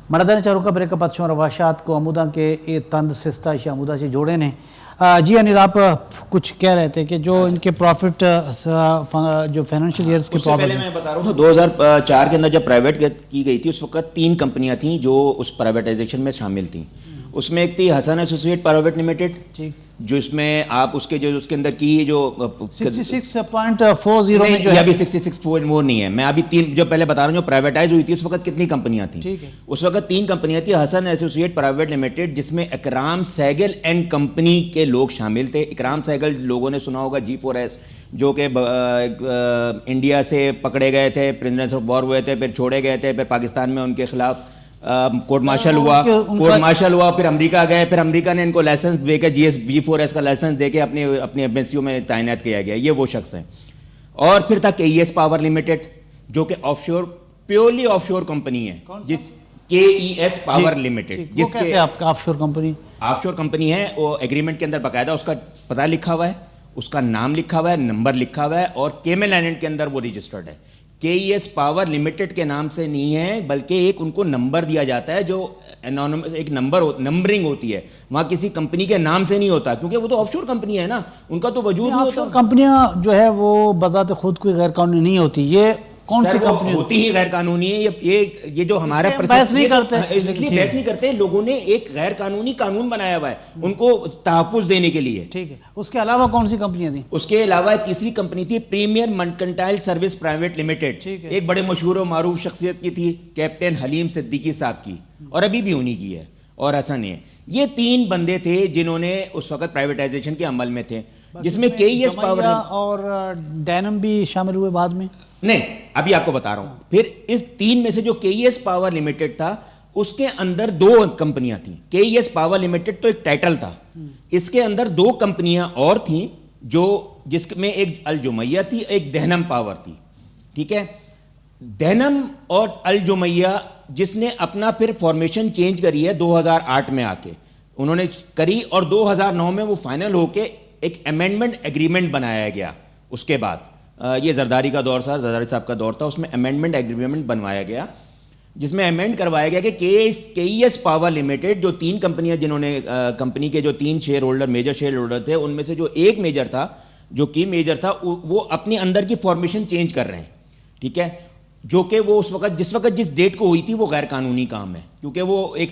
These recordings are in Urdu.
مردان چاروکا بریک پتشوں رواشات کو عمودہ کے تند سستا یا عمودہ سے جوڑے نے جی انیل آپ کچھ کہہ رہے تھے کہ جو ان کے پروفٹ جو فائنینشیل ایئرز کے پروفٹ پہلے میں بتا رہا ہوں 2004 کے اندر جب پرائیویٹ کی گئی تھی اس وقت 3 کمپنیاں تھیں جو اس پرائیویٹائزیشن میں شامل تھیں. اس میں ایک تھی حسن ایسوسیٹ پرائیویٹ لمیٹڈ جو اس میں آپ اس کے اندر کی جو 66.40 میں جو ہے ابھی 66 وہ نہیں ہے. میں ابھی 3 جو پہلے بتا رہا ہوں جو پرائیویٹائز ہوئی تھی اس وقت کتنی کمپنیاں تھیں. اس وقت 3 کمپنیاں تھیں. حسن ایسوسیٹ پرائیویٹ لمیٹڈ جس میں اکرام سہگل اینڈ کمپنی کے لوگ شامل تھے. اکرام سہگل لوگوں نے سنا ہوگا G4S جو کہ انڈیا سے پکڑے گئے تھے, پرزنرز آف وار ہوئے تھے, پھر چھوڑے گئے تھے, پھر پاکستان میں ان کے خلاف کورٹ مارشل ہوا, پھر امریکہ گئے, پھر امریکہ نے ان کو لائسنس دے کے G4S کا لائسنس دے کے اپنی ایمبیسیوں میں تعینات کیا گیا. یہ وہ شخص ہیں. اور پھر تھا KES پاور لمیٹڈ جو کہ آف شور پیورلی آف شور کمپنی ہے. جس KES پاور لمیٹڈ جس کے آف شور کمپنی ہے, وہ ایگریمنٹ کے اندر باقاعدہ اس کا پتہ لکھا ہوا ہے, اس کا نام لکھا ہوا ہے, نمبر لکھا ہوا ہے, اور کیمل آئلینڈ کے اندر وہ رجسٹرڈ ہے. KES پاور لمیٹڈ کے نام سے نہیں ہے بلکہ ایک ان کو نمبر دیا جاتا ہے جو ایک نمبرنگ ہوتی ہے. وہاں کسی کمپنی کے نام سے نہیں ہوتا کیونکہ وہ تو آف شور کمپنی ہے نا, ان کا تو وجود نہیں ہوتا. کمپنیاں جو ہے وہ بذات خود کوئی غیر قانونی نہیں ہوتی. یہ کون سی کمپنی ہوتی ہی غیر قانونی ہے. یہ جو ہمارا بحث نہیں کرتے, بحث نہیں کرتے. لوگوں نے ایک غیر قانونی قانون بنایا ہوا ہے ان کو تحفظ دینے کے لیے. ٹھیک ہے. اس کے علاوہ کون سی کمپنیاں تھیں؟ اس کے علاوہ تیسری کمپنی تھی premier mercantile service private limited. ایک بڑے مشہور و معروف شخصیت کی تھی, کیپٹن حلیم صدیقی صاحب کی, اور ابھی بھی انہی کی ہے, اور حسن ہے. یہ 3 بندے تھے جنہوں نے اس وقت پرائیویٹائزیشن کے عمل میں تھے, جس میں KES پاور اور ڈینم بھی شامل ہوئے بعد میں. نہیں, ابھی آپ کو بتا رہا ہوں. پھر اس 3 میں سے جو KES پاور لمیٹڈ تھا اس کے اندر 2 کمپنیاں تھیں. KES پاور لمیٹڈ تو ایک ٹائٹل تھا, اس کے اندر 2 کمپنیاں اور تھیں جس میں ایک الجمیہ تھی, ایک دہنم پاور تھی. ٹھیک ہے. دہنم اور الجمیہ جس نے اپنا پھر فارمیشن چینج کری ہے 2008 میں آ کے انہوں نے کری, اور 2009 میں وہ فائنل ہو کے ایک امینڈمنٹ ایگریمنٹ بنایا گیا. اس کے بعد یہ زرداری کا دور تھا, زرداری صاحب کا دور تھا, اس میں امینڈمنٹ ایگریمنٹ بنوایا گیا جس میں امینڈ کروایا گیا کہ KES پاور لمیٹڈ جو 3 کمپنیاں جنہوں نے کمپنی کے جو 3 share holder major share holder تھے ان میں سے جو ایک میجر تھا جو کی میجر تھا وہ اپنے اندر کی فارمیشن چینج کر رہے ہیں. ٹھیک ہے. جو کہ وہ جس وقت جس ڈیٹ کو ہوئی تھی وہ غیر قانونی کام ہے کیونکہ وہ 3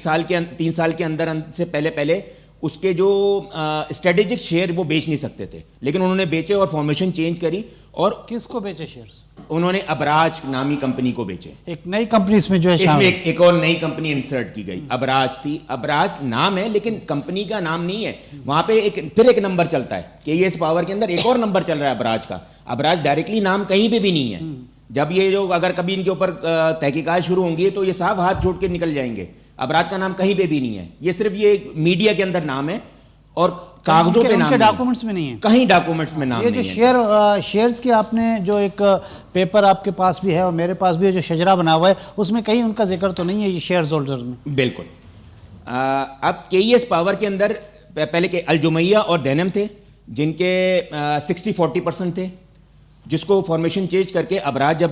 سال کے اندر سے پہلے اس کے جو اسٹریٹجک شیئر وہ بیچ نہیں سکتے تھے, لیکن انہوں نے بیچے اور فارمیشن چینج کری. اور کس کو بیچے شیئرز؟ انہوں نے ابراج نامی کمپنی کو بیچے. ایک نئی کمپنی اس میں جو ہے اس میں ایک اور نئی کمپنی انسرٹ کی گئی, ابراج تھی. ابراج نام ہے لیکن کمپنی کا نام نہیں ہے. وہاں پہ پھر ایک نمبر چلتا ہے KES پاور کے اندر, ایک اور نمبر چل رہا ہے ابراج کا. ابراج ڈائریکٹلی نام کہیں پہ بھی نہیں ہے. جب یہ جو اگر کبھی ان کے اوپر تحقیقات شروع ہوں گی تو یہ صاف ہاتھ چھوڑ کے نکل جائیں گے. ابراج کا نام کہیں پہ بھی نہیں ہے. یہ صرف یہ میڈیا کے اندر نام ہے اور کاغذوں پہ نام, ڈاکومنٹس میں نہیں ہے, کہیں ڈاکومنٹس میں نام نہیں ہے. یہ جو شیئرز کی آپ نے جو ایک پیپر آپ کے پاس بھی ہے اور میرے پاس بھی ہے جو شجرا بنا ہوا ہے, اس میں کہیں ان کا ذکر تو نہیں ہے یہ شیئرز ہولڈرز میں. بالکل. اب KES پاور کے اندر پہلے کہ الجمیہ اور دہنم تھے جن کے 60-40% تھے, جس کو فارمیشن چینج کر کے ابراج,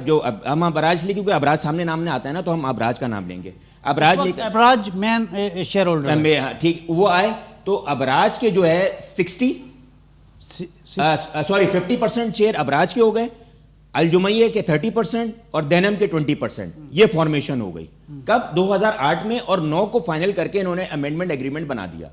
ہم ابراج لے کیونکہ ابراج سامنے نام نہیں آتا ہے نا تو ہم ابراج کا نام لیں گے. ابراج مین شیئر ہولڈر, ٹھیک, وہ آئے تو ابراج کے جو ہے 50% شیئر ابراج کے ہو گئے, الجمیہ کے 30% اور دہنم کے 20%. یہ فارمیشن ہو گئی کب 2008 میں, اور 9 کو فائنل کر کے انہوں نے امینڈمنٹ ایگریمنٹ بنا دیا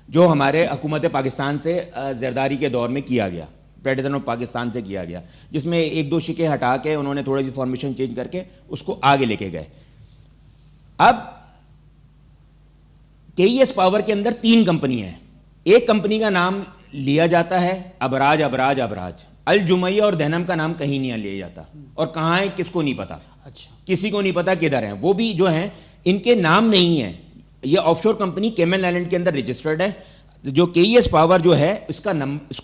جو ہمارے حکومت پاکستان سے زرداری کے دور میں کیا گیا, پریڈیٹر آف پاکستان سے کیا گیا, جس میں 1-2 شکے ہٹا کے انہوں نے تھوڑی سی فارمیشن چینج کر کے اس کو آگے لے کے گئے. اب KES پاور کے اندر 3 کمپنی ہیں. ایک کمپنی کا نام لیا جاتا ہے ابراج. الجمیہ اور دہنم کا نام کہیں نہیں لیا جاتا, اور کہاں ہے کس کو نہیں پتا. اچھا, کسی کو نہیں پتا کدھر ہیں. وہ بھی جو ہیں ان کے نام نہیں ہیں. یہ آف شور کمپنی کیمن آئلینڈ کے اندر رجسٹرڈ ہے. جو KES پاور جو ہے اس کا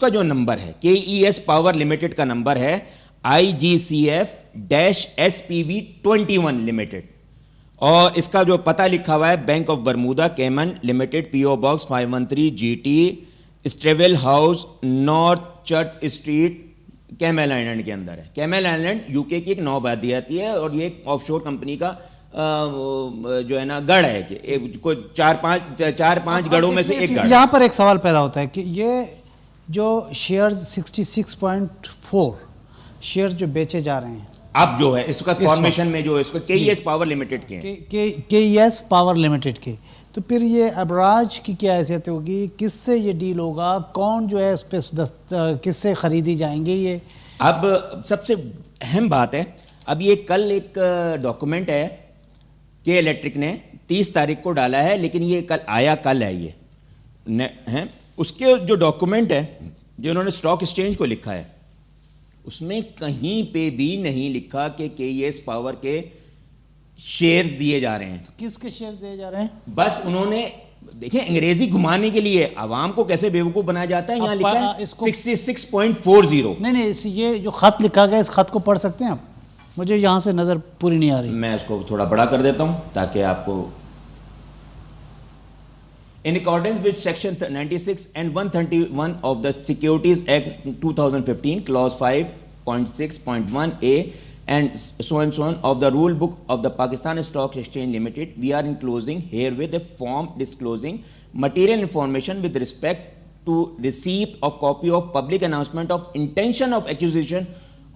جو نمبر ہے KES پاور لمیٹڈ کا نمبر ہے IGCF-SPV21 لمیٹڈ, اور اس کا جو پتہ لکھا ہوا ہے bank of Bermuda Cayman limited, PO Box 513 GT Strathvale house north church street Cayman island کے اندر ہے. کیمل آئلینڈ یو کے کی ایک نو آبادیاتی ہے اور یہ ایک آف شور کمپنی کا جو ہے نا گڑھ ہے کہ کوئی چار پانچ گڑھوں میں سے ایک گڑھ. یہاں پر ایک سوال پیدا ہوتا ہے کہ یہ جو شیئرز 66.4 شیئرز جو بیچے جا رہے ہیں اب جو ہے اس کا فارمیشن میں جو اس کو کے ای ایس پاور لمیٹڈ کے ہیں, کے ای ایس پاور لمیٹڈ کے, تو پھر یہ ابراج کی کیا حیثیت ہوگی, کس سے یہ ڈیل ہوگا, کون جو ہے اس پہ کس سے خریدی جائیں گے یہ؟ اب سب سے اہم بات ہے, اب یہ کل ایک ڈاکومنٹ ہے کہ الیکٹرک نے 30 تاریخ کو ڈالا ہے, لیکن یہ کل ہے یہ اس کے جو ڈاکومنٹ ہے جو انہوں نے اسٹاک ایکسچینج کو لکھا ہے اس میں کہیں پہ بھی نہیں لکھا کہ کے ای ایس پاور کے شیئر دیے جا رہے ہیں. کس کے شیئر دیے جا رہے ہیں؟ بس انہوں نے دیکھیں انگریزی گھمانے کے لیے عوام کو کیسے بیوقوف بنایا جاتا ہے. یہاں لکھا ہے 66.40. نہیں یہ جو خط لکھا گیا اس خط کو پڑھ سکتے ہیں آپ؟ مجھے یہاں سے نظر پوری نہیں آ رہی. میں اس کو تھوڑا بڑا کر دیتا ہوں تاکہ آپ کو. In accordance with section 96 and 131 of the Securities Act 2015 clause 5.6.1a and so on of the rule book of the Pakistan Stock Exchange Limited, we are enclosing herewith a form disclosing material information with respect to receipt of copy of public announcement of intention of acquisition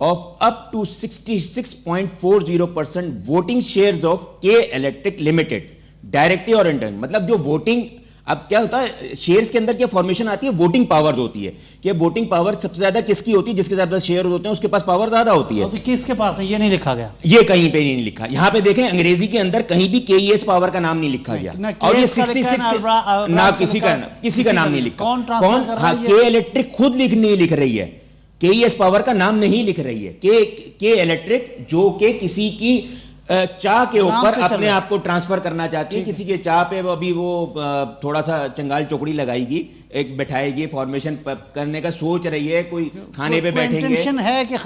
of up to 66.40% voting shares of K Electric Limited directly or indirectly. مطلب جو ووٹنگ اب کیا ہوتا ہے شیئرز کے اندر کیا فارمیشن آتی ہے, ووٹنگ پاور ہوتی ہے کہ ووٹنگ پاور سب سے زیادہ کس کی ہوتی ہے, جس کے زیادہ شیئر ہوتے ہیں اس کے پاس پاور زیادہ ہوتی ہے. کس کے پاس ہے یہ نہیں لکھا گیا, یہ کہیں پہ نہیں لکھا. یہاں پہ دیکھیں انگریزی کے اندر کہیں بھی کے ای ایس پاور کا نام نہیں لکھا گیا اور یہ 66 نہ کسی کا نام نہیں لکھا. کون؟ ہاں کے الیکٹرک خود نہیں لکھ رہی ہے, کے ای ایس پاور کا نام نہیں لکھ رہی ہے. کے الیکٹرک جو کہ کسی کی چاہ کے اوپر اپنے آپ کو ٹرانسفر کرنا چاہتی ہے, کسی کے چاہ پہ ابھی وہ تھوڑا سا چنگال چوکڑی لگائے گی, ایک بٹھائے گی, فارمیشن کرنے کا سوچ رہی ہے, کوئی کھانے پہ بیٹھیں گے ہے کہ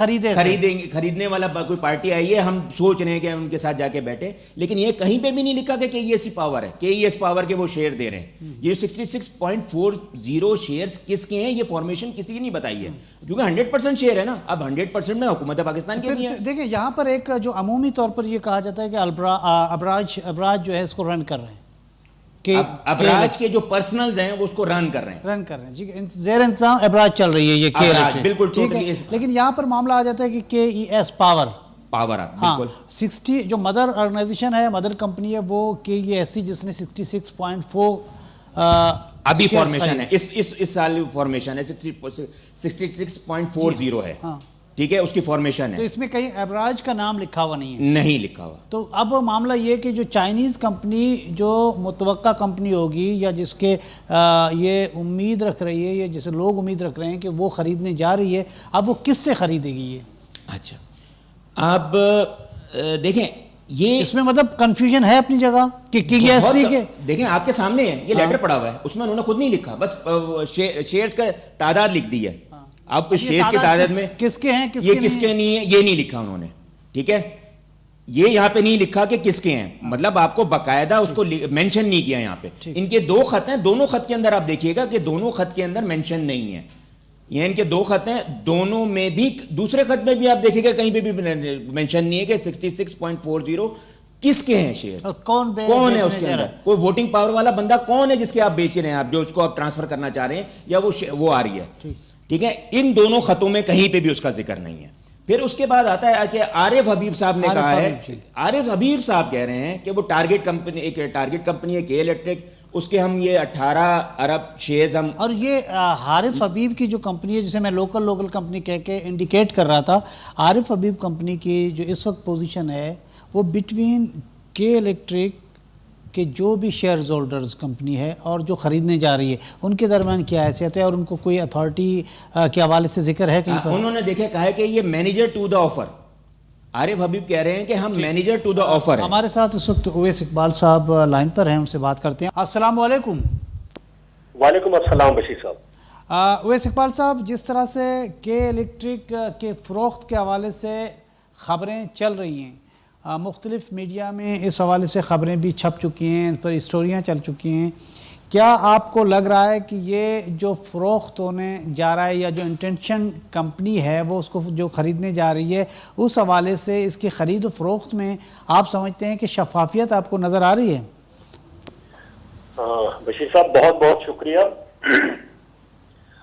خریدنے والا کوئی پارٹی آئی ہے, ہم سوچ رہے ہیں کہ ان کے ساتھ جا کے بیٹھے, لیکن یہ کہیں پہ بھی نہیں لکھا کہ ای ایس پاور ہے, کے ای ایس پاور کے وہ شیئر دے رہے ہیں. یہ 66.40 شیئرز کس کے ہیں یہ فارمیشن کسی کی نہیں بتائی ہے, کیونکہ 100% شیئر ہے نا. اب 100% میں حکومت پاکستان کی بھی ہے. دیکھیں یہاں پر ایک جو عمومی طور پر یہ کہا جاتا ہے کہ ابراج جو ہے اس کو رن کر رہے ہیں, ابراج کے جو پرسنلز ہیں وہ اس کو رن کر رہے ہیں جی, زیر انتظام ابراج چل رہی ہے یہ کے الیکٹرک, بالکل ٹھیک ہے. لیکن یہاں پر معاملہ آ جاتا ہے کہ کے ای ایس پاور بالکل 60 جو مدر آرگنائزیشن ہے, مدر کمپنی ہے, وہ کے ای ایس سی جس نے 66.4 ابھی فارمیشن ہے, اس سال فارمیشن ہے 66.40 ہے, ٹھیک ہے, اس کی فارمیشن ہے. تو اس میں کہیں ابراج کا نام لکھا ہوا نہیں ہے, نہیں لکھا ہوا. تو اب معاملہ یہ کہ جو چائنیز کمپنی جو متوقع کمپنی ہوگی یا جس کے یہ امید رکھ رہی ہے یا جسے لوگ امید رکھ رہے ہیں کہ وہ خریدنے جا رہی ہے, اب وہ کس سے خریدے گی یہ؟ اچھا اب دیکھیں یہ اس میں مطلب کنفیوژن ہے اپنی جگہ کہ ایس سی کے دیکھیں آپ کے سامنے ہے یہ لیٹر پڑا ہوا ہے, اس میں انہوں نے خود نہیں لکھا, بس شیئرز کا تعداد لکھ دی ہے. اب اس شیئرز کی تعداد میں کس کے ہیں یہ کس کے نہیں ہے یہ نہیں لکھا انہوں نے, ٹھیک ہے, یہ یہاں پہ نہیں لکھا کہ کس کے ہیں, مطلب آپ کو باقاعدہ اس کو مینشن نہیں کیا یہاں پہ. ان کے 2 خط ہیں, دونوں خط کے اندر آپ دیکھیے گا کہ دونوں خط کے اندر مینشن نہیں ہے. یہ ان کے 2 خط ہیں, دونوں میں بھی دوسرے خط میں بھی آپ دیکھیے گا کہیں پہ بھی مینشن نہیں ہے کہ 66.40 کس کے ہیں شیئر, کون ہے اس کے اندر, کوئی ووٹنگ پاور والا بندہ کون ہے جس کے آپ بیچ رہے ہیں, آپ جو اس کو آپ ٹرانسفر کرنا چاہ رہے ہیں یا وہ آ رہی ہے, ٹھیک ہے. ان دونوں خطوں میں کہیں پہ بھی اس کا ذکر نہیں ہے. پھر اس کے بعد آتا ہے کہ عارف حبیب صاحب نے کہا ہے, عارف حبیب صاحب کہہ رہے ہیں کہ وہ ٹارگٹ کمپنی, ایک ٹارگٹ کمپنی ہے کے الیکٹرک, اس کے ہم یہ 18 ارب شیئرز ہم, اور یہ عارف حبیب کی جو کمپنی ہے جسے میں لوکل کمپنی کہہ کے انڈیکیٹ کر رہا تھا, عارف حبیب کمپنی کی جو اس وقت پوزیشن ہے وہ بٹوین کے الیکٹرک کہ جو بھی شیئرز ہولڈرز کمپنی ہے اور جو خریدنے جا رہی ہے ان کے درمیان کیا حیثیت ہے, اور ان کو کوئی اتھارٹی کے حوالے سے ذکر ہے کہیں پر؟ انہوں نے دیکھا کہا ہے کہ یہ مینیجر ٹو دا آفر, عارف حبیب کہہ رہے ہیں کہ ہم مینیجر ٹو دا آفر ہیں. ہمارے ساتھ اس وقت اویس اقبال صاحب لائن پر ہیں, ان سے بات کرتے ہیں. السلام علیکم. وعلیکم السلام بشیر صاحب. اویس اقبال صاحب, جس طرح سے کے الیکٹرک کے فروخت کے حوالے سے خبریں چل رہی ہیں, مختلف میڈیا میں اس حوالے سے خبریں بھی چھپ چکی ہیں, ان پر اسٹوریاں چل چکی ہیں کیا آپ کو لگ رہا ہے کہ یہ جو فروخت ہونے جا رہا ہے یا جو انٹینشن کمپنی ہے وہ اس کو جو خریدنے جا رہی ہے اس حوالے سے اس کی خرید و فروخت میں آپ سمجھتے ہیں کہ شفافیت آپ کو نظر آ رہی ہے؟ بشیر صاحب بہت بہت شکریہ.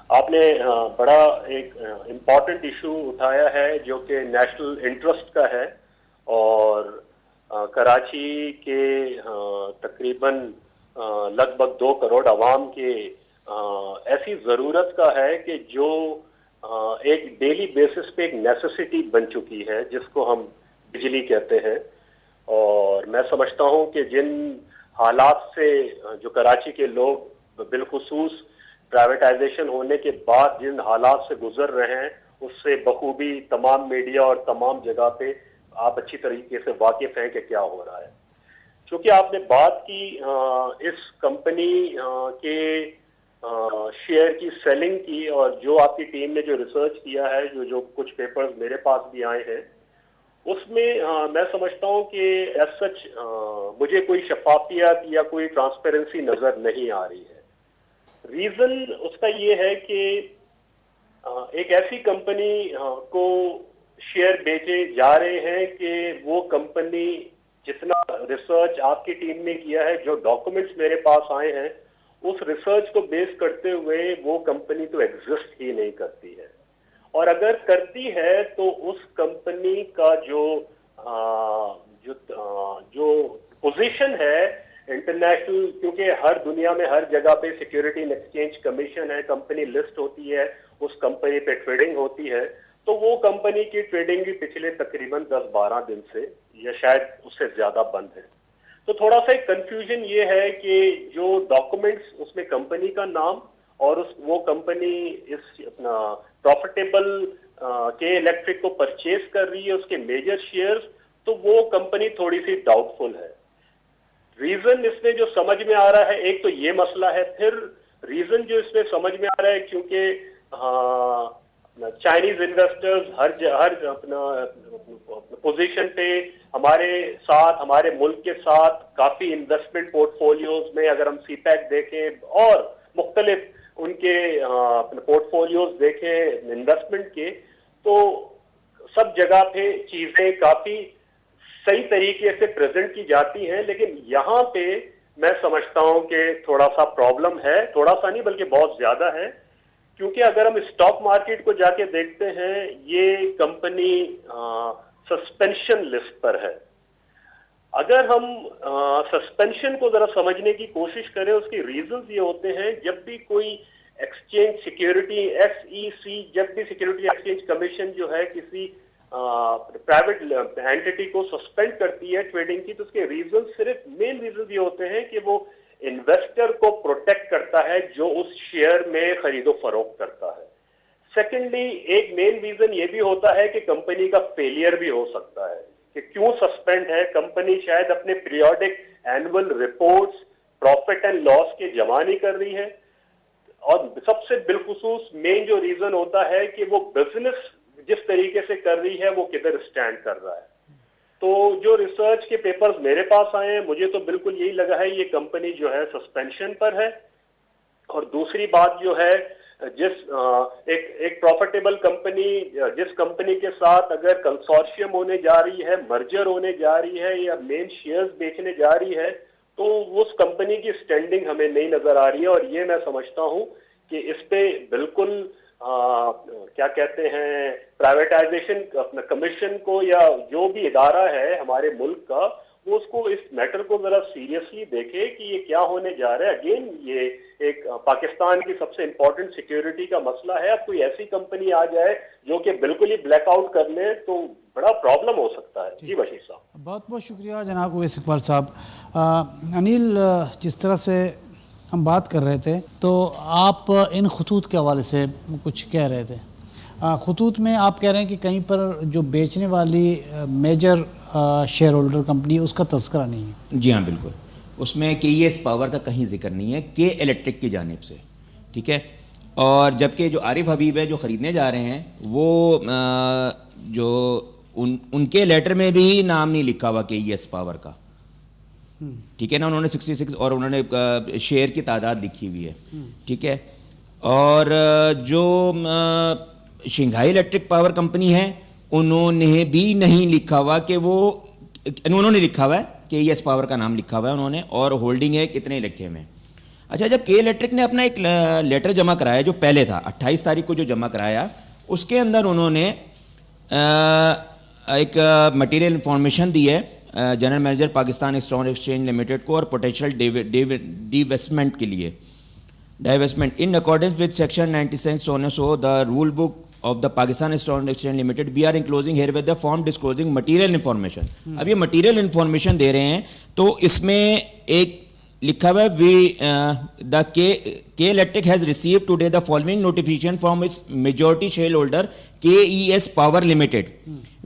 آپ نے بڑا ایک امپورٹنٹ ایشو اٹھایا ہے جو کہ نیشنل انٹرسٹ کا ہے اور کراچی کے تقریباً لگ بھگ 2 کروڑ عوام کے ایسی ضرورت کا ہے کہ جو ایک ڈیلی بیسس پہ ایک نیسیسٹی بن چکی ہے جس کو ہم بجلی کہتے ہیں. اور میں سمجھتا ہوں کہ جن حالات سے جو کراچی کے لوگ بالخصوص پرائیویٹائزیشن ہونے کے بعد جن حالات سے گزر رہے ہیں اس سے بخوبی تمام میڈیا اور تمام جگہ پہ آپ اچھی طریقے سے واقف ہیں کہ کیا ہو رہا ہے. چونکہ آپ نے بات کی اس کمپنی کے شیئر کی سیلنگ کی اور جو آپ کی ٹیم نے جو ریسرچ کیا ہے جو کچھ پیپرز میرے پاس بھی آئے ہیں اس میں میں سمجھتا ہوں کہ ایز سچ مجھے کوئی شفافیت یا کوئی ٹرانسپیرنسی نظر نہیں آ رہی ہے. ریزن اس کا یہ ہے کہ ایک ایسی کمپنی کو شیئر بیچے جا رہے ہیں کہ وہ کمپنی جتنا ریسرچ آپ کی ٹیم نے کیا ہے جو ڈاکومنٹس میرے پاس آئے ہیں اس ریسرچ کو بیس کرتے ہوئے وہ کمپنی تو ایگزسٹ ہی نہیں کرتی ہے. اور اگر کرتی ہے تو اس کمپنی کا جو پوزیشن ہے انٹرنیشنل, کیونکہ ہر دنیا میں ہر جگہ پہ سیکیورٹی اینڈ ایکسچینج کمیشن ہے, کمپنی لسٹ ہوتی ہے, اس کمپنی پہ ٹریڈنگ ہوتی ہے, تو وہ کمپنی کی ٹریڈنگ بھی پچھلے تقریباً 10-12 دن سے یا شاید اس سے زیادہ بند ہے. تو تھوڑا سا ایک کنفیوژن یہ ہے کہ جو ڈاکومنٹس اس میں کمپنی کا نام اور وہ کمپنی اس اپنا پروفیٹیبل کے الیکٹرک کو پرچیز کر رہی ہے اس کے میجر شیئرز, تو وہ کمپنی تھوڑی سی ڈاؤٹ فل ہے. ریزن اس میں جو سمجھ میں آ رہا ہے ایک تو یہ مسئلہ ہے, پھر ریزن جو اس میں سمجھ میں آ رہا ہے کیونکہ چائنیز انویسٹرز ہر اپنا پوزیشن پہ ہمارے ساتھ, ہمارے ملک کے ساتھ کافی انویسٹمنٹ پورٹ فولیوز میں اگر ہم سی پیک دیکھیں اور مختلف ان کے پورٹ فولیوز دیکھیں انویسٹمنٹ کے, تو سب جگہ پہ چیزیں کافی صحیح طریقے سے پریزنٹ کی جاتی ہیں. لیکن یہاں پہ میں سمجھتا ہوں کہ تھوڑا سا پرابلم ہے, تھوڑا سا نہیں بلکہ بہت زیادہ ہے, کیونکہ اگر ہم اسٹاک مارکیٹ کو جا کے دیکھتے ہیں یہ کمپنی سسپینشن لسٹ پر ہے. اگر ہم سسپینشن کو ذرا سمجھنے کی کوشش کریں اس کے ریزنز یہ ہوتے ہیں جب بھی کوئی ایکسچینج سیکیورٹی SEC جب بھی سیکیورٹی ایکسچینج کمیشن جو ہے کسی پرائیویٹ اینٹیٹی کو سسپینڈ کرتی ہے ٹریڈنگ کی, تو اس کے ریزن صرف مین ریزن یہ ہوتے ہیں کہ وہ انویسٹر کو پروٹیکٹ کرتا ہے جو اس شیئر میں خرید و فروخت کرتا ہے. سیکنڈلی ایک مین ریزن یہ بھی ہوتا ہے کہ کمپنی کا فیلئر بھی ہو سکتا ہے کہ کیوں سسپینڈ ہے, کمپنی شاید اپنے periodic annual reports profit and loss کے جمع نہیں کر رہی ہے, اور سب سے بالخصوص مین جو ریزن ہوتا ہے کہ وہ بزنس جس طریقے سے کر رہی ہے وہ کدھر سٹینڈ کر رہا ہے. تو جو ریسرچ کے پیپرز میرے پاس آئے ہیں مجھے تو بالکل یہی لگا ہے یہ کمپنی جو ہے سسپینشن پر ہے. اور دوسری بات جو ہے ایک پروفیٹیبل کمپنی جس کمپنی کے ساتھ اگر کنسورشیم ہونے جا رہی ہے, مرجر ہونے جا رہی ہے یا مین شیئرز بیچنے جا رہی ہے, تو اس کمپنی کی سٹینڈنگ ہمیں نہیں نظر آ رہی ہے. اور یہ میں سمجھتا ہوں کہ اس پہ بالکل کیا کہتے ہیں پرائیویٹائزیشن اپنا کمیشن کو یا جو بھی ادارہ ہے ہمارے ملک کا وہ اس کو اس میٹر کو ذرا سیریسلی دیکھے کہ یہ کیا ہونے جا رہا ہے. اگین یہ ایک پاکستان کی سب سے امپورٹنٹ سیکیورٹی کا مسئلہ ہے. اب کوئی ایسی کمپنی آ جائے جو کہ بالکل ہی بلیک آؤٹ کر لے تو بڑا پرابلم ہو سکتا ہے. جی بشیر صاحب بہت بہت شکریہ جناب اویس اقبال صاحب. انیل, جس طرح سے ہم بات کر رہے تھے تو آپ ان خطوط کے حوالے سے کچھ کہہ رہے تھے. خطوط میں آپ کہہ رہے ہیں کہ کہیں پر جو بیچنے والی میجر شیئر ہولڈر کمپنی اس کا تذکرہ نہیں ہے. جی ہاں بالکل, اس میں KES پاور کا کہیں ذکر نہیں ہے, کے الیکٹرک کی جانب سے, ٹھیک ہے. اور جبکہ جو عارف حبیب ہے جو خریدنے جا رہے ہیں وہ جو ان کے لیٹر میں بھی نام نہیں لکھا ہوا KES پاور کا. ٹھیک ہے نا, انہوں نے 66 اور انہوں نے شیئر کی تعداد لکھی ہوئی ہے, ٹھیک ہے. اور جو شنگھائی الیکٹرک پاور کمپنی ہے انہوں نے بھی نہیں لکھا ہوا کہ وہ, انہوں نے لکھا ہوا ہے کہ ایس پاور کا نام لکھا ہوا ہے انہوں نے, اور ہولڈنگ ہے کتنے لکھے ہوئے ہیں. اچھا, جب کے الیکٹرک نے اپنا ایک لیٹر جمع کرایا جو پہلے تھا 28 تاریخ کو جو جمع کرایا, اس کے اندر انہوں نے ایک مٹیریل انفارمیشن دی ہے general manager Pakistan stock exchange limited کو اور پوٹینشیل ڈیویسٹمنٹ کے لیے divestment in accordance with section 96 the rule book of the Pakistan stock exchange limited we are enclosing herewith the form disclosing material information. اب یہ مٹیریل انفارمیشن دے رہے ہیں تو اس میں ایک لکھا ہوا ہے the K electric has receive today the following notification from its majority share holder K E S power limited.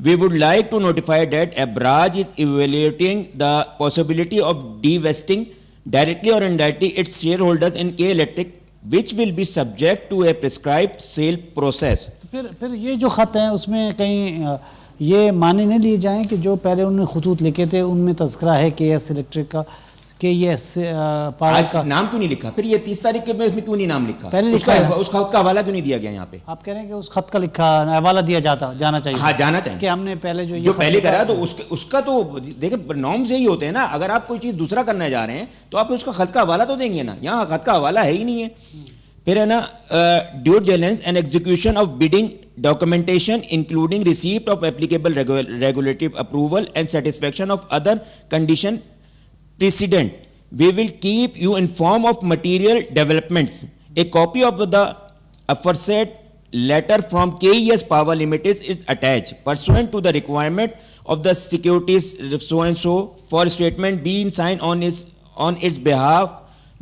We would like to notify that Abraj is evaluating the possibility of divesting directly or indirectly its shareholders in K Electric, which will be subject to a prescribed sale process. پھر یہ جو خط ہیں اس میں کہیں یہ مانے نہیں لیے جائیں کہ جو پہلے انہوں نے خطوط لکھے تھے ان میں تذکرہ ہے کے ایس الیکٹرک کا, کہ یہ پاور کا نام کیوں نہیں لکھا؟ پھر یہ 30 تاریخ کے میں اس میں کیوں نہیں نام لکھا؟ پہلے لکھا ہے, اس خط کا حوالہ کیوں نہیں دیا گیا یہاں پہ؟ آپ کہہ رہے ہیں کہ اس خط کا لکھا حوالہ دیا جانا چاہیے. ہاں جانا چاہیے کہ ہم نے پہلے جو پہلے کرا تو اس کا تو دیکھیں نارمز یہی ہوتے ہیں نا, اگر آپ کوئی چیز دوسرا کرنے جا رہے ہیں تو آپ اس کا خط کا حوالہ تو دیں گے نا, یہاں خط کا حوالہ ہے ہی نہیں ہے. پھر ہے نا due diligence and execution of bidding documentation including receipt of applicable regulatory approval and satisfaction of other condition precedent. We will keep you informed of material developments. A copy of the aforesaid letter from KES Power Limited is attached pursuant to the requirement of the securities so and so for statement being signed on its behalf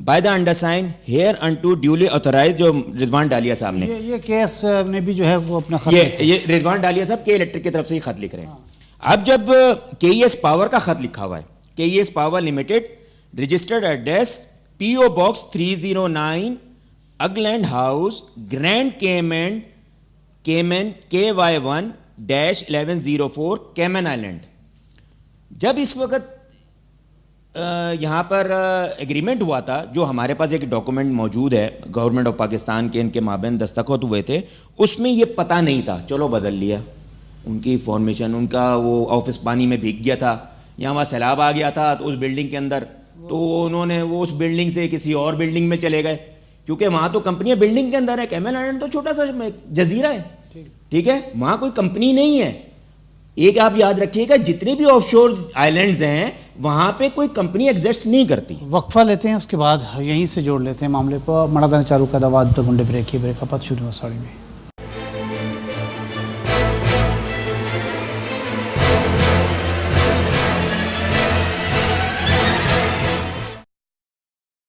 by the undersigned here unto duly authorized. جو رضوان ڈالیا صاحب نے یہ کیس نے بھی جو ہے وہ اپنا خط یہ رضوان ڈالیا صاحب کے الیکٹرک کی طرف سے ہی خط لکھ رہے ہیں. اب جب کے ای ایس پاور کا خط لکھا ہوا ہے, K E S power limited registered address P O box 309 Ugland house grand Cayman KY1-1104 Cayman island. جب اس وقت یہاں پر ایگریمنٹ ہوا تھا, جو ہمارے پاس ایک ڈاکومنٹ موجود ہے گورنمنٹ آف پاکستان کے, ان کے مابین دستخط ہوئے تھے, اس میں یہ پتہ نہیں تھا, چلو بدل لیا ان کی فارمیشن, ان کا وہ آفس پانی میں بھیگ گیا تھا, یہاں وہاں سیلاب آ گیا تھا تو اس بلڈنگ کے اندر, تو انہوں نے وہ اس بلڈنگ سے کسی اور بلڈنگ میں چلے گئے, کیونکہ وہاں تو کمپنیاں بلڈنگ کے اندر ہے. کیمن آئلینڈ تو چھوٹا سا جزیرہ ہے, ٹھیک ہے, وہاں کوئی کمپنی نہیں ہے. ایک آپ یاد رکھیے گا, جتنے بھی آف شور آئلینڈز ہیں وہاں پہ کوئی کمپنی ایگزسٹ نہیں کرتی. وقفہ لیتے ہیں, اس کے بعد یہیں سے جوڑ لیتے ہیں معاملے کو. مڑا چارو کا دعوت گنڈے بریک پت شروع ساڑی میں